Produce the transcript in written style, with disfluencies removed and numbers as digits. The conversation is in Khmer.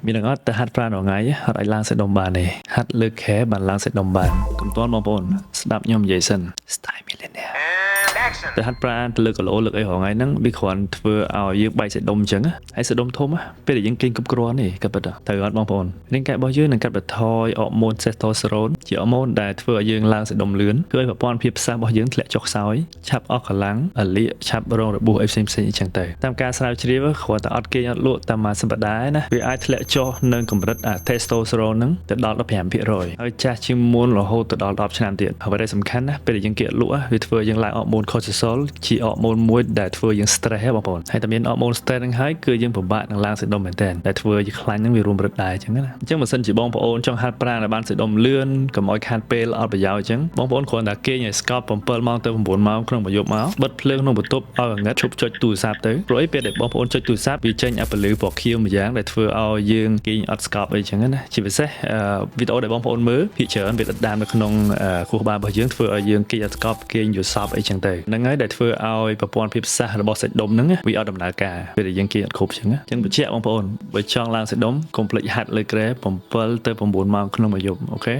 មានទាំងអត់ទៅហាត់ប្រាណរាល់ថ្ងៃអត់អាចឡើងសាច់ដុំបានទេហាត់លើកខែបានឡើងសាច់ដុំបានកុំទាន់បងប្អូនស្ដាប់ខ្ញុំនិយាយសិន Style Millionaire ទៅហាត់ប្រាណទៅលើគីឡូលើកអីរាល់ថ្ងៃហ្នឹងវាគ្រាន់ធ្វើឲ្យយើងបែកសាច់ដុំអញ្ចឹងហើយសាច់ដុំធំពេលដែលយើងគេងគ្រប់គ្រាន់ទេក៏ប៉ុន្តែត្រូវអត់បងប្អូនរាងកាយរបស់យើងនឹងកាត់បន្ថយអរម៉ូន testosterone ជាអរម៉ូនដែលធ្វើឲ្យយើងឡើងសាច់ដុំលឿនធ្វើឲ្យប្រព័ន្ធភាពផ្សះរបស់យើងធ្លាក់ចុះខ្សោយឆាប់អស់កម្លាំងលាកឆាប់រងរបួសអីផ្សេងៗអញ្ចឹងទៅតាមការស្រាវជ្រាវគ្រាន់តែអត់គេងអត់លក់តាមមួយសប្តាហ៍ណាវាអាចធ្លាក់ចុះនៅកម្រិតtestosterone ហ្នឹងទៅដល់ 15% ហើយចាស់ជាងមុនរហូតទៅដល់10ឆ្នាំទៀតហើយដែលសំខាន់ណាពេលដែលយើងគេអត់លក់វាធ្វើឲ្យយើងឡើងអរម៉ូន cortisol ជាអរម៉ូនមួយដែលធ្វើយើង stress ហ៎បងប្អូនហើយតែមានអរម៉ូន stress ហ្នឹងហើយគឺយើងពិបាកនឹងឡើងសាច់ដុំមែនតើដែលធ្វើឲ្យខ្លាញ់ហ្នឹងវារួមរឹតដែរអញ្ចឹងណាអញ្ចឹងបើសិនជាបងប្អូនចង់ហាត់ប្រាណឲ្យបានសាច់ដុំលឿនកុំឲ្យខាតពេលអត់ប្រយោជន៍អញ្ចឹងបងប្អូនគ្រាន់តែគេងឲ្យស្កប់7ម៉ោងទៅ9ម៉ោងក្នុងមួយយប់មកបិទភ្លើងក្នុងបន្ទប់ឲ្យងឹតឈប់ចុចទូរស័ព្ទទៅព្រោះអីពេលដែលបងប្អូនចុចទូរស័ព្ទវាចេញអាពន្លឺពណ៌ខៀវមួយយ៉ាងដែលធ្វើឲ្យយើងគេងអត់ស្កប់អីអញ្ចឹងណាជាពិសេសវីដេអូដែលបងប្អូនមើលភាគច្រើនវាដិតដាមនៅក្នុងខួរក្បាលរបស់យើងធ្វើឲ្យយើងគេងអត់ស្កប់គេងយល់សប្តិអីអញ្ចឹងទៅហ្នឹងហើយដែលធ្វើឲ្យប្រព័ន្ធភាពសាស្ត្ររបស់សាច់ដុំហ្នឹងវាអត់ដំណើរការពេលដែលយើងគេងអត់គ្រប់អញ្ចឹងអញ្ចឹងបញ្ជាក់បងប្អូនបើចង់ឡើងសាច់ដុំកុំភ្លេចហាត់លើគ្រែ7ទៅ9ម៉ោងក្នុងមួយយប់អូខេ